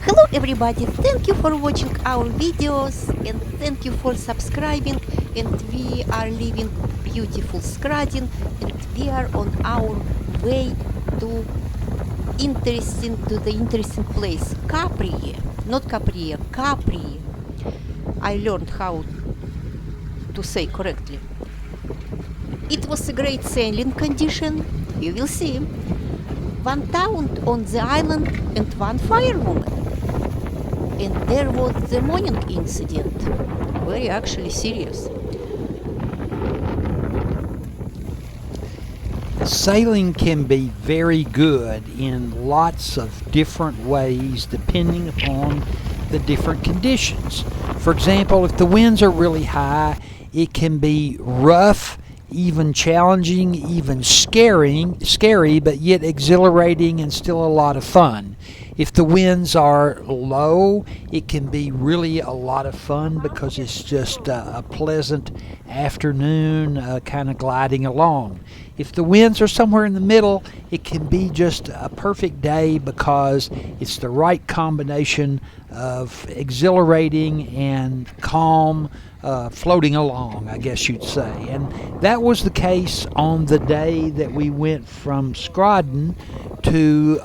Hello everybody, thank you for watching our videos and thank you for subscribing, and we are leaving beautiful Skradin and we are on our way to the interesting place Kaprije, not Capria, Kaprije. I learned how to say correctly. It was a great sailing condition, you will see. One town on the island and one firewoman. And there was the morning incident, very actually serious. Sailing can be very good in lots of different ways depending upon the different conditions. For example, if the winds are really high, it can be rough, even challenging, even scary, but yet exhilarating and still a lot of fun. If the winds are low, it can be really a lot of fun because it's just a pleasant afternoon kind of gliding along. If the winds are somewhere in the middle, it can be just a perfect day because it's the right combination of exhilarating and calm, floating along, I guess you'd say. And that was the case on the day that we went from Skradin to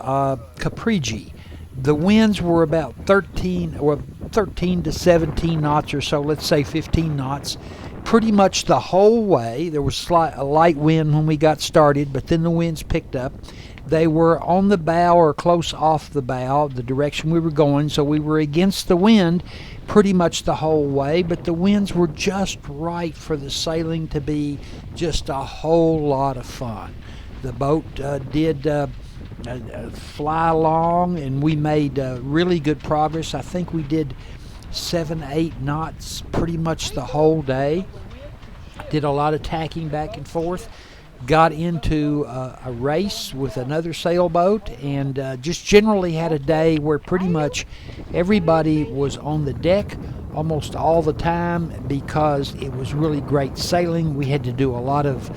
Kaprije. The winds were about 13 to 17 knots or so, let's say 15 knots, pretty much the whole way. There was a light wind when we got started, but then the winds picked up. They were on the bow or close off the bow, the direction we were going, so we were against the wind pretty much the whole way, but the winds were just right for the sailing to be just a whole lot of fun. The boat did fly along, and we made really good progress. I think we did 7-8 knots pretty much the whole day. Did a lot of tacking back and forth. Got into a race with another sailboat, and just generally had a day where pretty much everybody was on the deck almost all the time because it was really great sailing. We had to do a lot of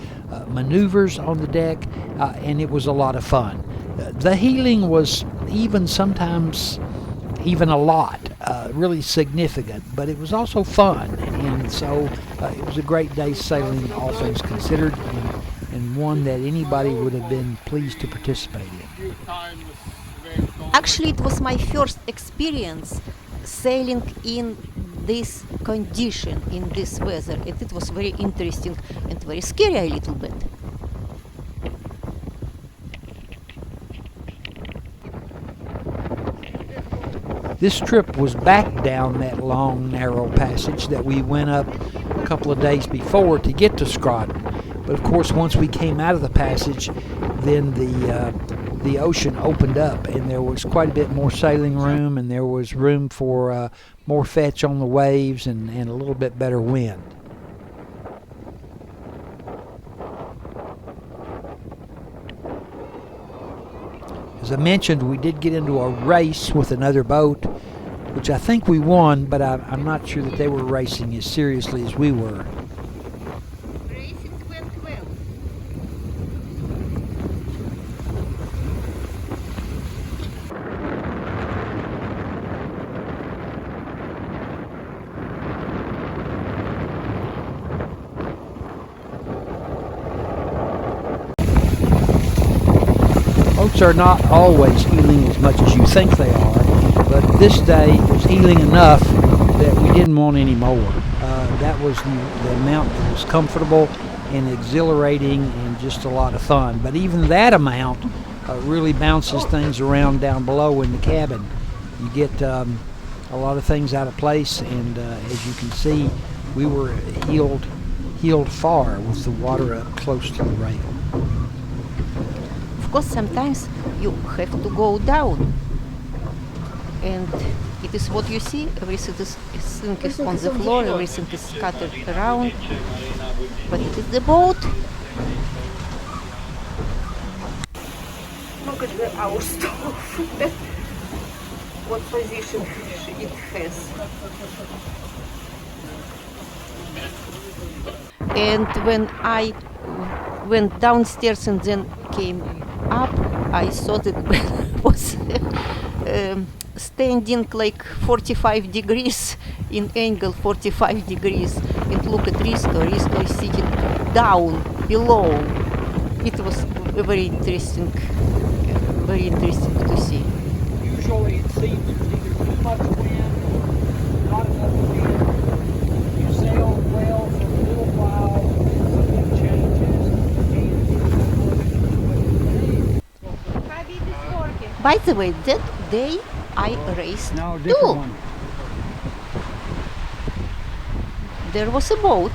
maneuvers on the deck, and it was a lot of fun. The heeling was sometimes even a lot, really significant, but it was also fun, and so it was a great day sailing, all things considered, and one that anybody would have been pleased to participate in. Actually, it was my first experience sailing in this condition, in this weather, and it was very interesting and very scary a little bit. This trip was back down that long, narrow passage that we went up a couple of days before to get to Skradin. But of course, once we came out of the passage, then the ocean opened up, and there was quite a bit more sailing room, and there was room for more fetch on the waves and a little bit better wind. As I mentioned, we did get into a race with another boat, which I think we won, but I'm not sure that they were racing as seriously as we were. Racing went well. Boats are not always heeling as much as you think they are, but this day was heeling enough that we didn't want any more. That was the amount that was comfortable and exhilarating and just a lot of fun. But even that amount really bounces things around down below in the cabin. You get a lot of things out of place, and as you can see, we were heeled far with the water up close to the rail. Of course, sometimes you have to go down, and it is what you see. Everything is on the floor, everything is scattered around, but it is the boat. Look at our stove. What position it has. And when I went downstairs and then came up, I thought it was standing like 45 degrees in angle 45 degrees, and look at Risto. Risto is sitting down below. It was very interesting to see. Usually it seems there's either too much wind, not enough wind. You sail well for a little while, something changes, and By the way, that day I raced no, too. different one. There was a boat.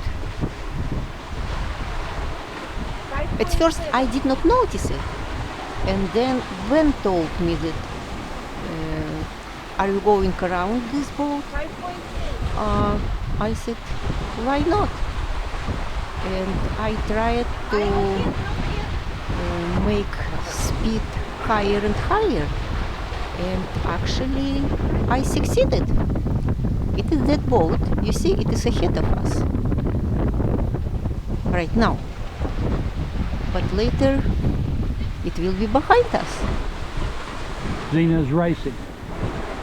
At first I did not notice it, and then Ben told me that, are you going around this boat? I said, why not? And I tried to make speed higher and higher, and actually I succeeded. It is that boat, you see, it is ahead of us right now, but later it will be behind us. Zena's racing.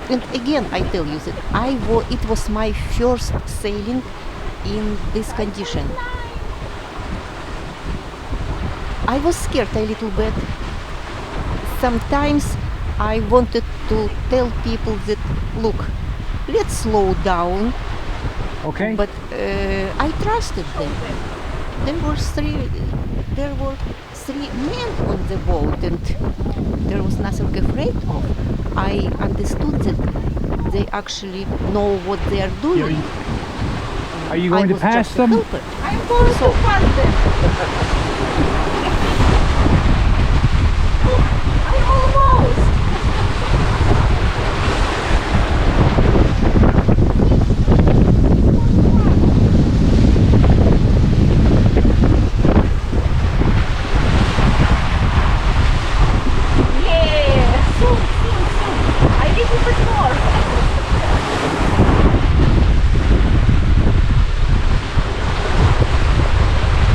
And again, I tell you that it was my first sailing in this condition. I was scared a little bit. Sometimes I wanted to tell people that, look, let's slow down. Okay. But I trusted them. There were three men on the boat, and there was nothing afraid of. I understood that they actually know what they are doing. Are you going to pass them? I'm going to pass them. I almost.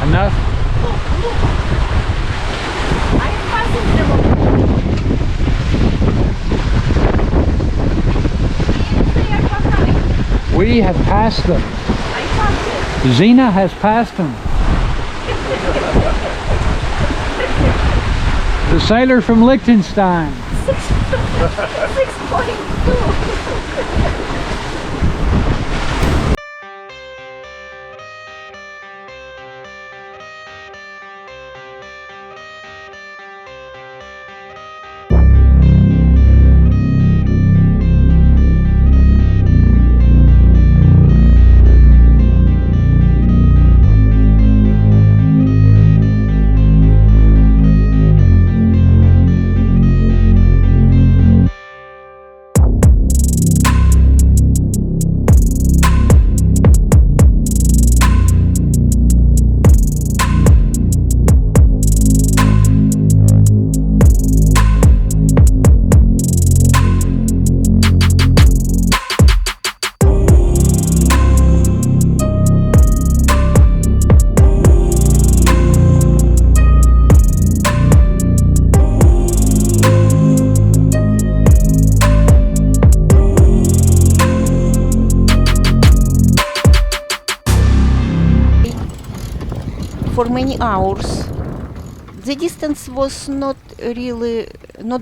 Enough? We have passed them. Zena has passed them. The sailor from Liechtenstein. 6.2. For many hours. The distance was not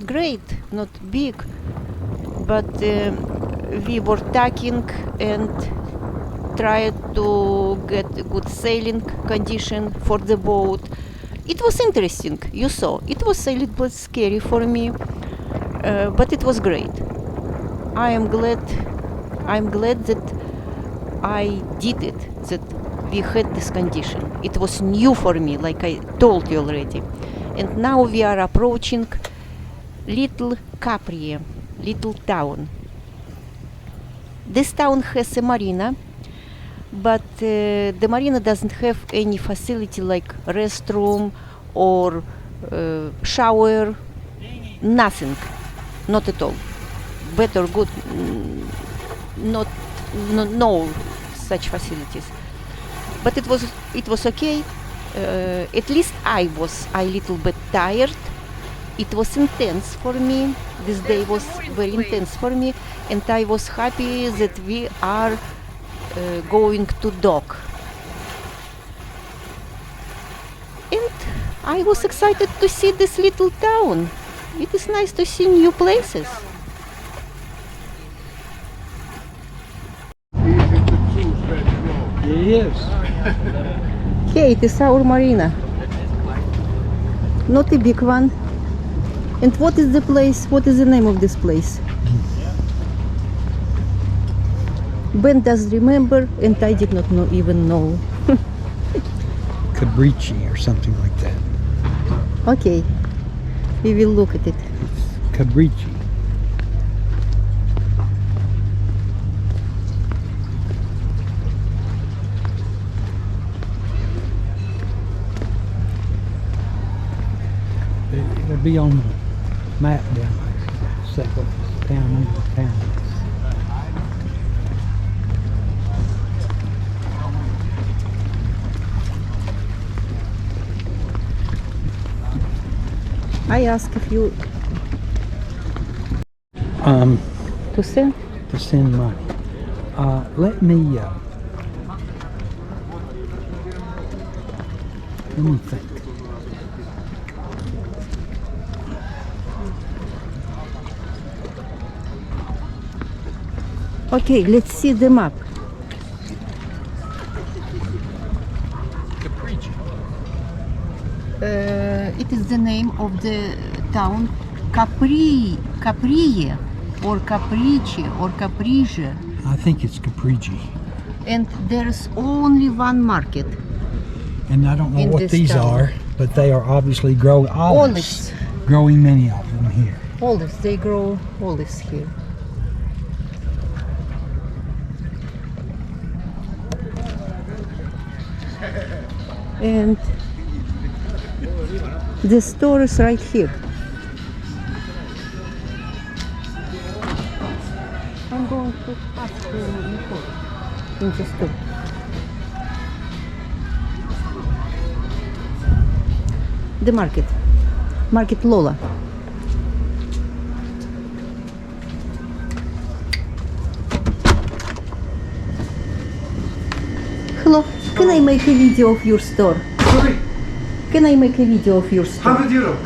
great, not big, but we were tacking and tried to get a good sailing condition for the boat. It was interesting, you saw. It was a little bit scary for me, but it was great. I'm glad that I did it, that we had this condition. It was new for me, like I told you already. And now we are approaching little Kaprije, little town. This town has a marina, but the marina doesn't have any facility like restroom or shower, nothing, not at all. Bad or good, no such facilities. But it was okay. At least I was a little bit tired, it was intense for me. This day was very intense for me, and I was happy that we are going to dock. And I was excited to see this little town. It is nice to see new places. Yes. Hey, it is our Marina. Not a big one. And what is the place? What is the name of this place? Ben does remember, and I did not even know. Kaprije or something like that. Okay, we will look at it. Kaprije. It'll be on the map down there. Say what town is. I ask if you to send. To send money. Let me think. Okay, let's see the map. Kaprije. It is the name of the town Kaprije or Kaprije or Kaprije, I think it's Kaprije. and there's only one market. And I don't know In what this these town. are, but they are obviously growing olives. Olives. Growing many of them here. Olives, they grow olives here. And the store is right here. I'm going to ask Nicole in the store. The Market Lola. Hello, can I make a video of your store? Sorry, Can I make a video of your store? €100.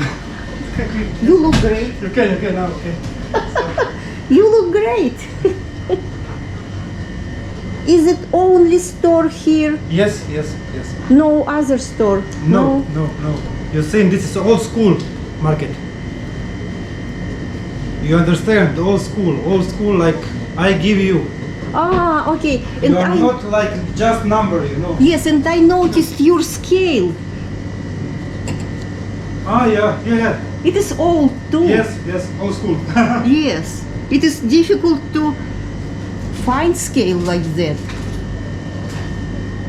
You look great. You can now, okay. You look great. Is it only store here? Yes. No other store? No. You're saying this is old school market. You understand? Old school like I give you. Ah, okay. And You are not like just number, you know. yes, and I noticed your scale. Ah, yeah. It is old too. Yes, old school. Yes. It is difficult to find scale like that.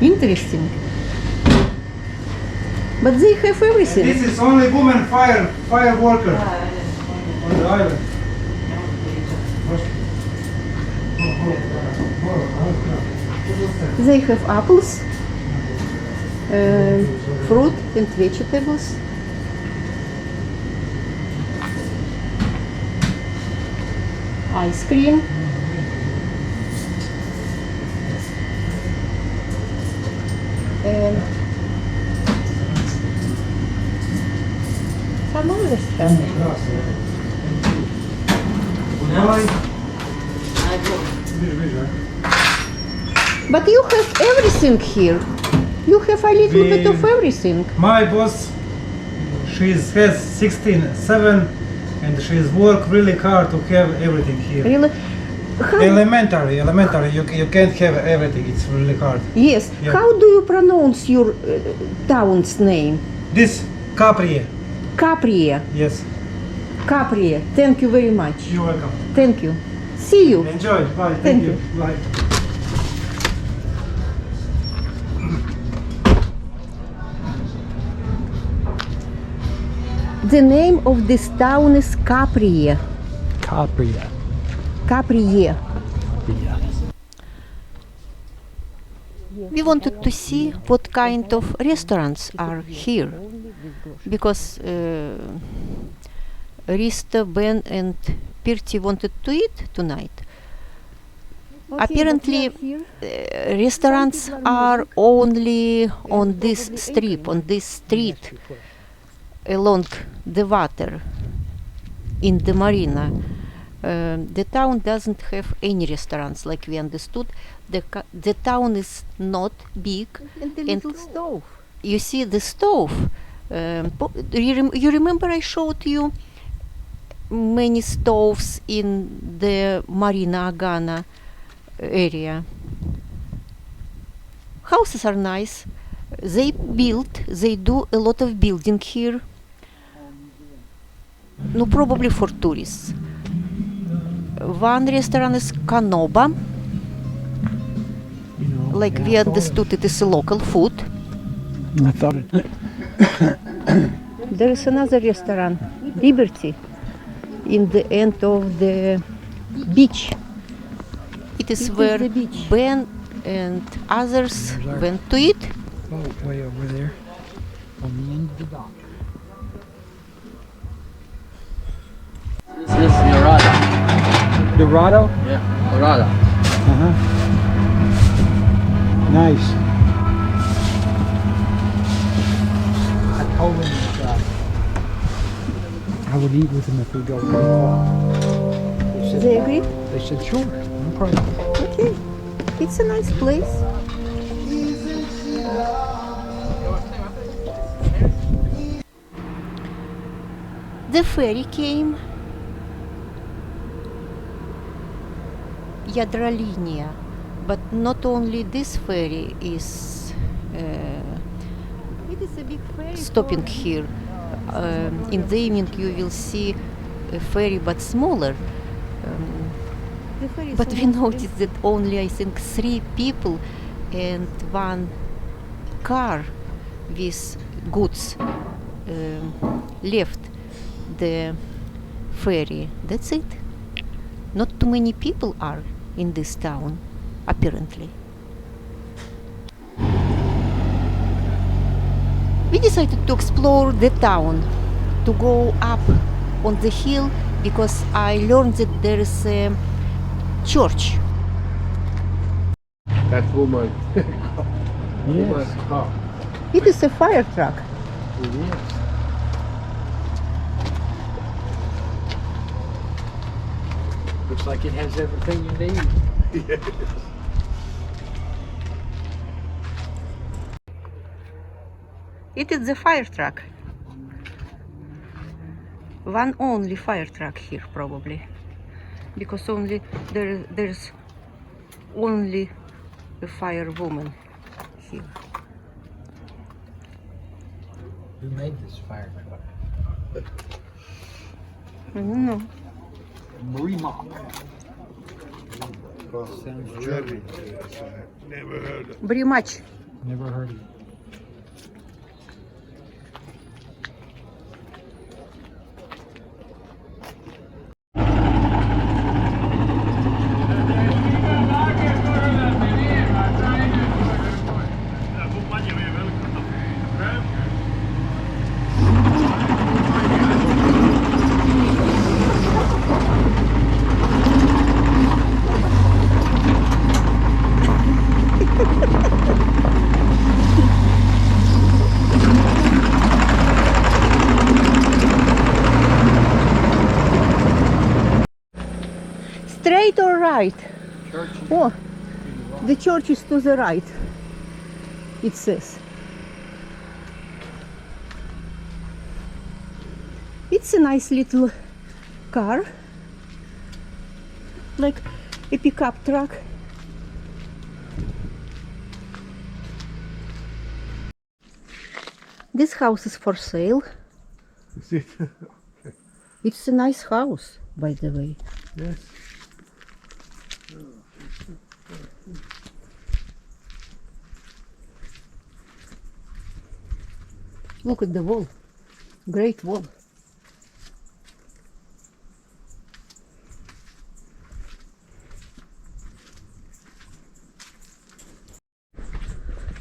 Interesting. But they have everything. This is only woman fire worker on the island. They have apples, fruit and vegetables. Ice cream. And some other stuff. But you have everything here. You have a little bit of everything. My boss, she has 16/7, and she's worked really hard to have everything here. Really? How, Elementary. You can't have everything. It's really hard. yes. Yeah. How do you pronounce your town's name? This Capria. Capria. Yes. Capria. Thank you very much. You're welcome. Thank you. See you. Enjoy. Bye. Thank you. you. Bye. The name of this town is Capria. Capria. Kaprije. Yeah. We wanted to see what kind of restaurants are here, because Rista, Ben, and Pirti wanted to eat tonight. Apparently, restaurants are only on this strip, on this street, along the water in the Marina. The town doesn't have any restaurants, like we understood. The town is not big, And the little stove. you see the stove. You remember I showed you many stoves in the Marina Agana area. Houses are nice. They do a lot of building here. No, probably for tourists. One restaurant is Kanoba. Like we understood, it is a local food. I thought it. There is another restaurant, Liberty, in the end of the beach. It is where the beach. Ben and others There's our- went to eat. Oh, way over there. On the end of the dock. This is Dorada. Dorado? Yeah, Dorada. Uh-huh. Nice. I told them that I would eat with them if we go to the park. They agreed? They said, sure, no problem. Okay. It's a nice place. The ferry came. Yadralinia. But not only this ferry is It is a big ferry. stopping here. In the evening you will see a ferry but smaller. The ferry is But we almost noticed that only I think 3 people and 1 car with goods left the ferry. That's it. Not too many people are in this town, apparently. We decided to explore the town, to go up on the hill, because I learned that there is a church. That's woman. Yes. car. It is a fire truck. Looks like it has everything you need. It is the fire truck. One only fire truck here, probably, because only there's only a firewoman here. Who made this fire truck? I don't know. Marina. Sounds German. Never heard of Very much. Never heard of it. Straight or right? Church. Oh, the church is to the right, it says. It's a nice little car, like a pickup truck. This house is for sale. it. It's a nice house, by the way. Yes. Look at the wall. Great wall.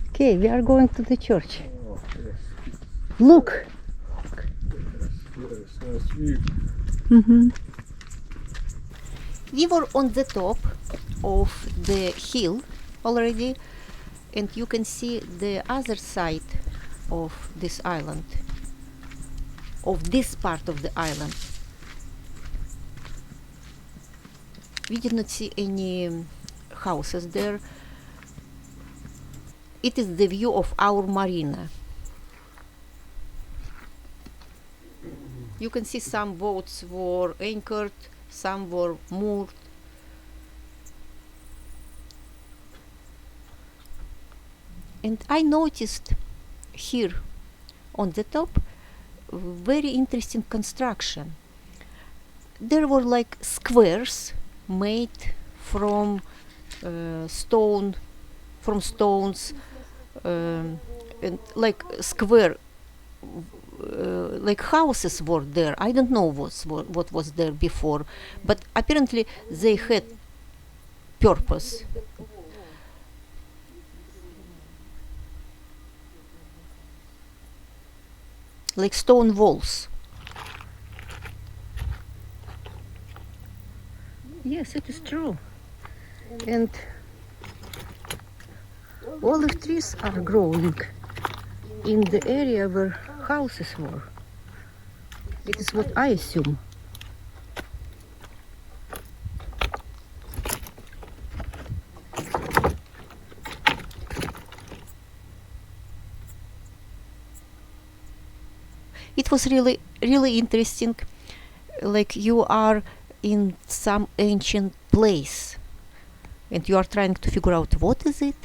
Okay, we are going to the church. Look, We were on the top of the hill already, and you can see the other side of this island, of this part of the island. We did not see any houses there. It is the view of our marina. You can see some boats were anchored, some were moored. And I noticed here on the top very interesting construction. There were like squares made from stones, and like square, like houses were there. I don't know what was there before, but apparently they had purpose. Like stone walls. Yes, it is true. And olive trees are growing in the area where houses were. It is what I assume. It was really interesting, like you are in some ancient place and you are trying to figure out what is it.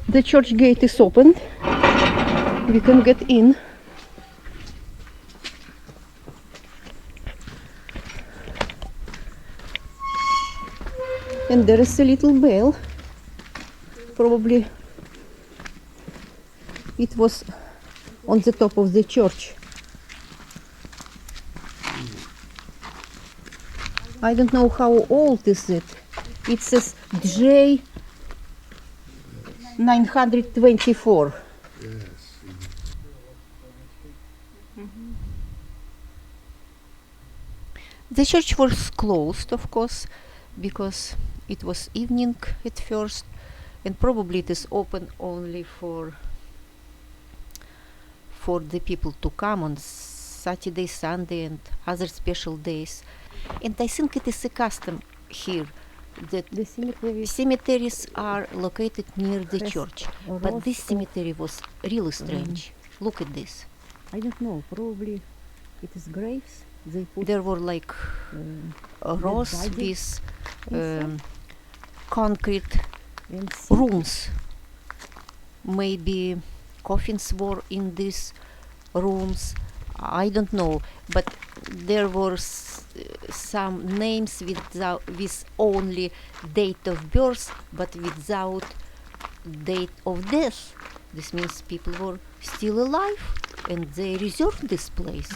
The church gate is opened. We can get in. And there is a little bell. Probably it was on the top of the church. I don't know how old is it. It says J 924. The church was closed, of course, because it was evening at first, and probably it is open only for the people to come on Saturday, Sunday, and other special days. And I think it is a custom here that the cemeteries are located near the church. But this cemetery was really strange. Look at this. I don't know, probably it is graves. They put There were like rows with concrete and rooms. Maybe coffins were in these rooms. I don't know, but there were some names with only date of birth, but without date of death. This means people were still alive and they reserved this place.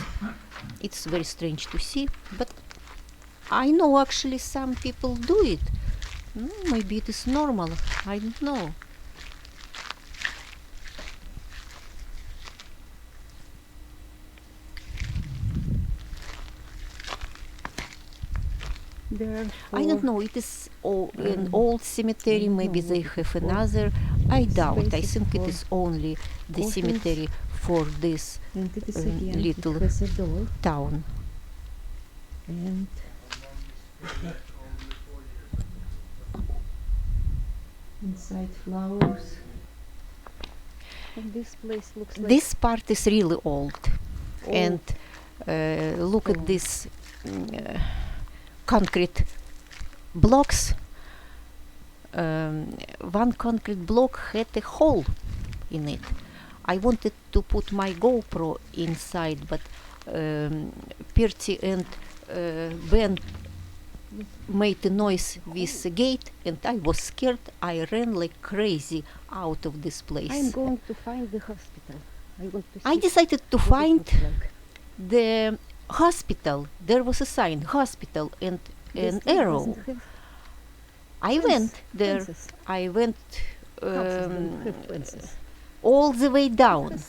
It's very strange to see, but I know actually some people do it. Maybe it is normal, I don't know. I don't know, it is an old cemetery, maybe they have another. I doubt, I think it is only the cemetery for this little town. and inside flowers. And this place looks like This part is really old. And look at this concrete blocks. One concrete block had a hole in it. I wanted to put my GoPro inside, but Percy and Ben made a noise with the gate, and I was scared. I ran like crazy out of this place. I'm going to find the hospital. I want to I see decided to what it find looks like. the hospital. There was a sign, hospital, and This an thing arrow. doesn't have I fence- went there. fences. I went all the way down.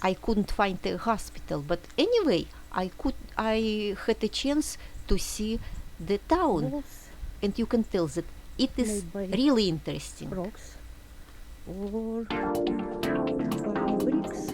I couldn't find a hospital, but anyway, I had a chance to see the town, and you can tell that it is really interesting. Rocks or by bricks.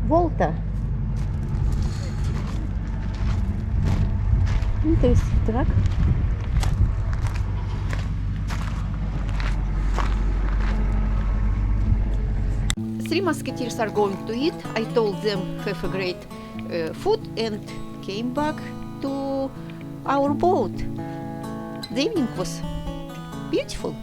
Volta. Interesting track. Three musketeers are going to eat. I told them have a great food and came back to our boat. The evening was beautiful.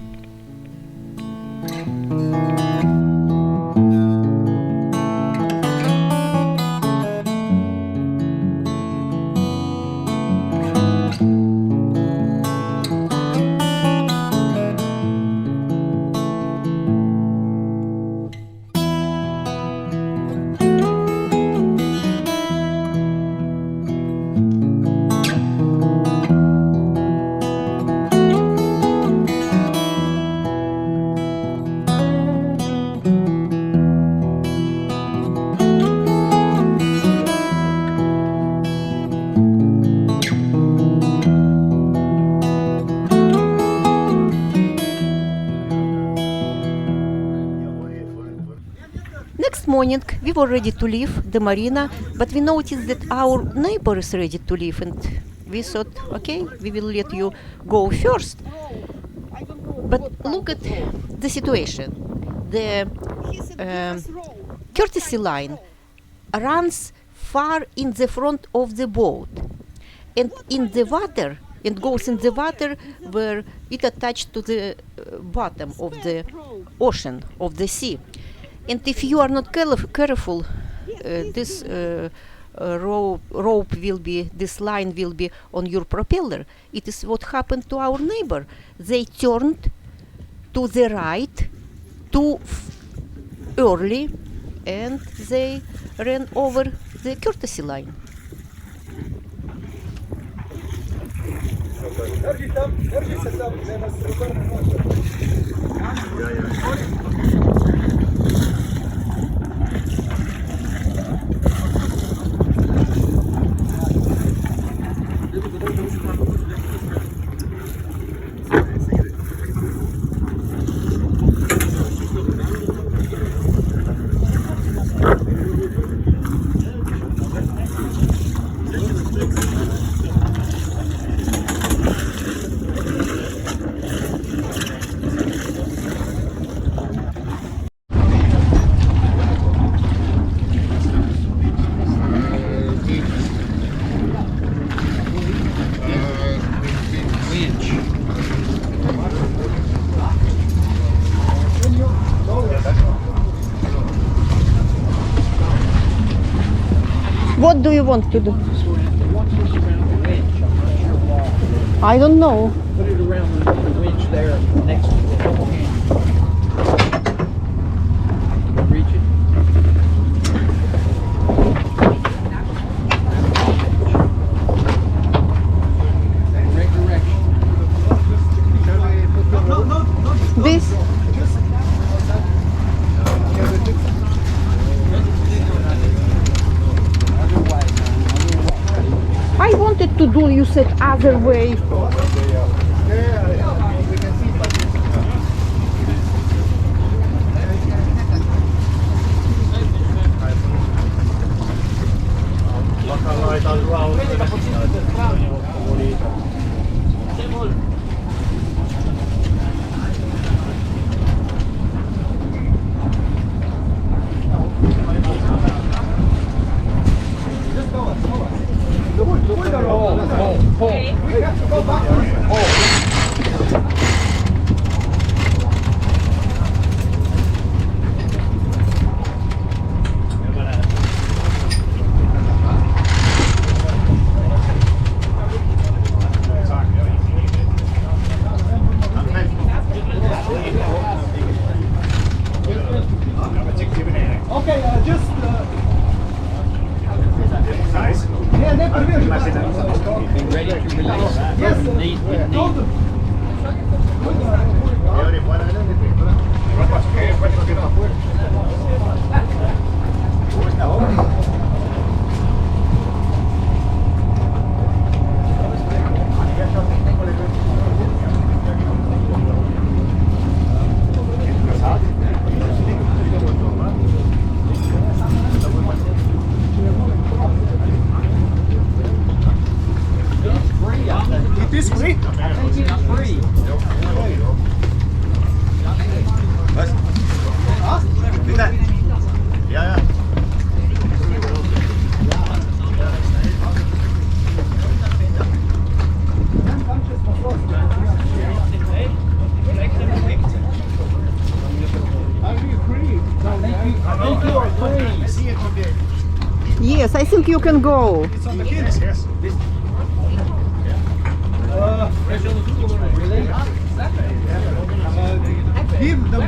Next morning, we were ready to leave the Marina, but we noticed that our neighbor is ready to leave, and we thought, okay, we will let you go first. But look at the situation. The courtesy line runs far in the front of the boat, and in the water, and goes in the water where it attached to the bottom of the ocean, of the sea. And if you are not careful, this rope will be, this line will be on your propeller. It is what happened to our neighbor. They turned to the right too early, and they ran over the courtesy line. What do you want to do? What's this around the winch? I'm not sure why. I don't know. Put it around the winch there next to the double hand. Reach it. Correct direction. This? I wanted to do, you said, other way. Yes, I think you can go. It's on the kids. Yes. Give the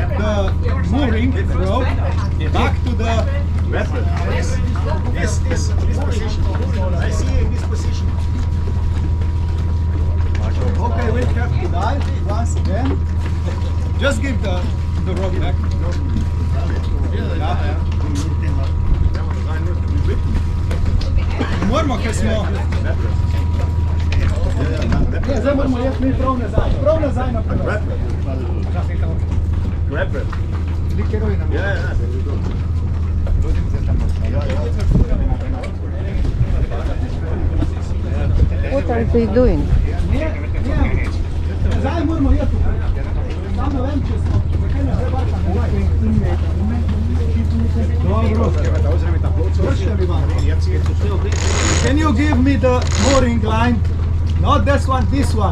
mooring rope back to the vessel. This position. I see in this position. Okay, we have to dive once again. Just give the rope back. Moramo, ker smo... Ne, zdaj moramo jeti mi prav nazaj naprej. Grab it. What are they doing? Zdaj moramo jeti. Sam ne vem, če smo... Can you give me the mooring line? Not this one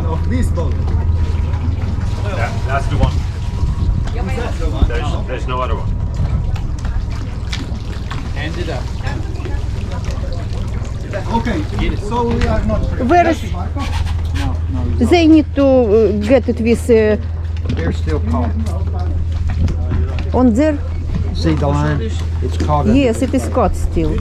of this boat. Yeah, that's the one. There's no other one. Hand it up. Okay, so we are not free. Where is... They need to get it with... They're still caught. on there? See the line? It's caught up. Yes, it is caught still.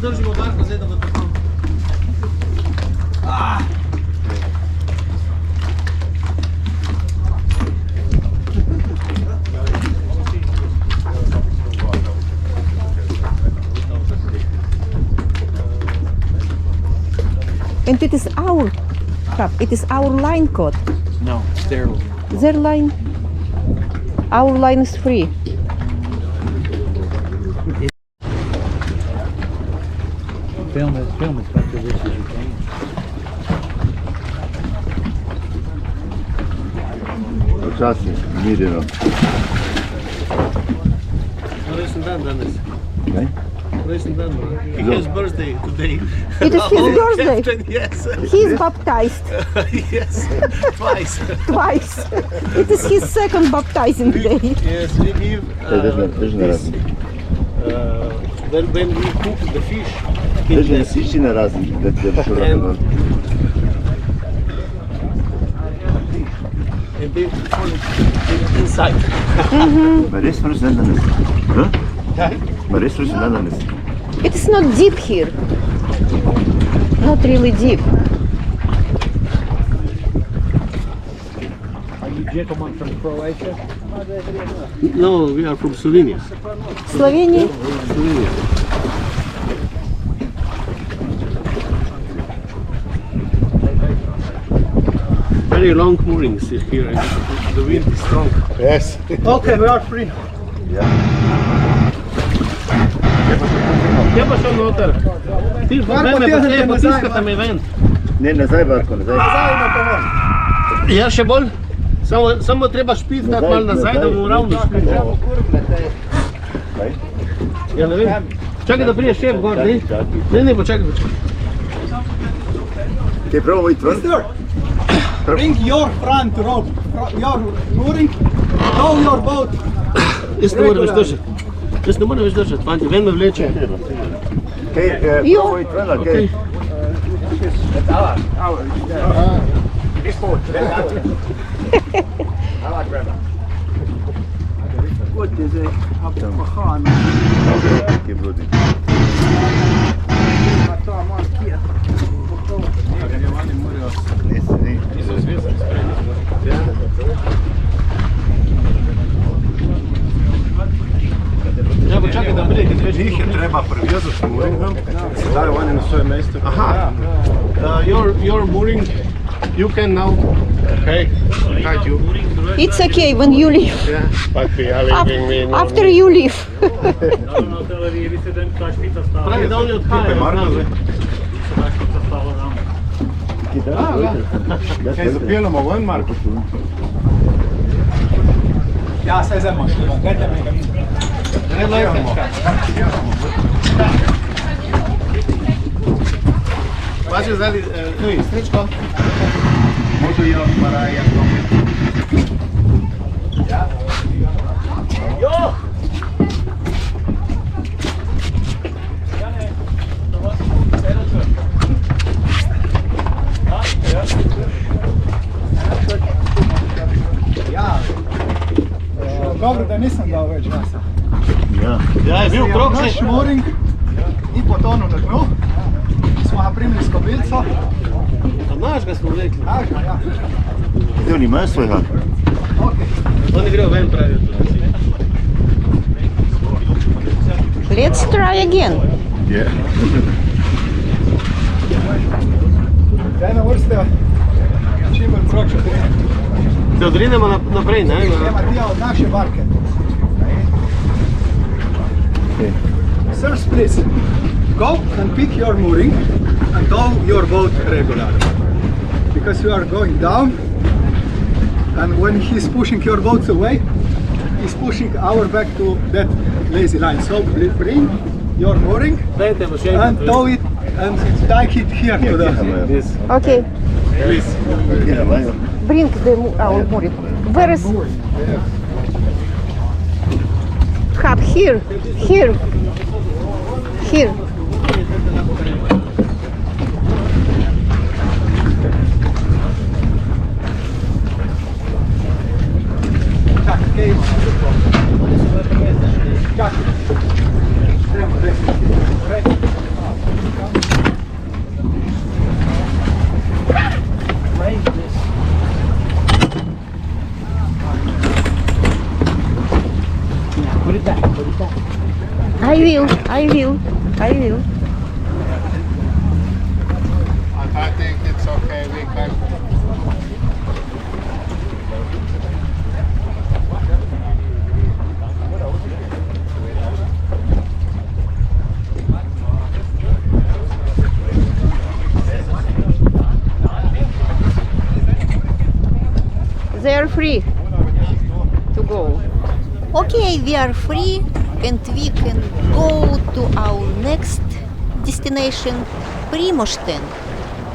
And it is our cup. It is our line caught. No, it's their line. Their line. Our line is free. Film as much of this as you can. Czasy, Marina. Listen then, Dennis. Okay. Listen then. His birthday today. It is his birthday. Captain, yes. He's baptized Yes. Twice. twice. It is his second baptizing day. Yes, we give There's no when we cook the fish, hinges. Всички разни, да And a bit inside. Maar is voor zijn dan is. Maar is voor zijn dan is. It's not deep here. Not really deep. Are you gentlemen from Croatia? No, we are from Slovenia. Slovenia. Slovenia. Very long moorings here. The wind is strong. Yes. Okay, we are free. Kje pa šel noter? Ti me potiskate me ven. Ne, nazaj Barko, nazaj. Ja, še bolj? Samo treba špit dati malo nazaj, da bomo ravno špit. Ja, ne vem. Čakaj, da prije šef gor, ne? Ne, počakaj. Kaj pravo iti ven? Bring your front rope, your mooring, row your boat. Jaz ne morem več držati. Jaz ne morem več držati, fanti, ven me vleče. Kaj pravo iti ven, ali kaj? Kaj brudi? Ja, počakaj, da prije, kad Njih je treba privezati s mooringom, sedaj oni na svoje mesto. Aha. Your mooring, you can now. Okay, hide you. It's okay when you leave. Yeah. But we are leaving me. After you leave. Pravi, da oni odhajajo. Kaj zapeljamo ven, Marko? Ja, saj zdaj moš, dajte mi ga. Ne lajkamo. Pazi zdaj, stričko. Moto jo paraja. Dobro, da nisem dal več gasa. Ja, je bil krog Naš mooring ni potonil na dnu, smo ga primili s kobilco. A našega smo vlekli. Nažga, ja. Zdaj oni imajo svojega? Oni grejo ven, pravijo. Let's try again. Je. Daj na vrste čim bolj proč odriniti. Se odrinemo naprej, ne? Gremo tija od naše barke. Sirs, please, go and pick your mooring and tow your boat regularly. Because you are going down, and when he's pushing your boats away, he's pushing our back to that lazy line. So bring your mooring Dajte mu še and tow it and take it here to the... Okay. Please. Bring our mooring. Where is hub? Here. Here. Here. Tak, okej. Tak. Put it back, put it back. I will. I think it's okay, we can. They are free to go. Okay, we are free and we can go to our next destination, Primošten.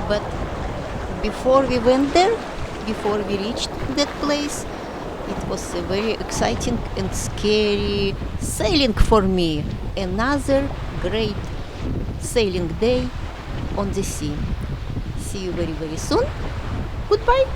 But before we went there, before we reached that place, it was a very exciting and scary sailing for me. Another great sailing day on the sea. See you very, very soon. Goodbye.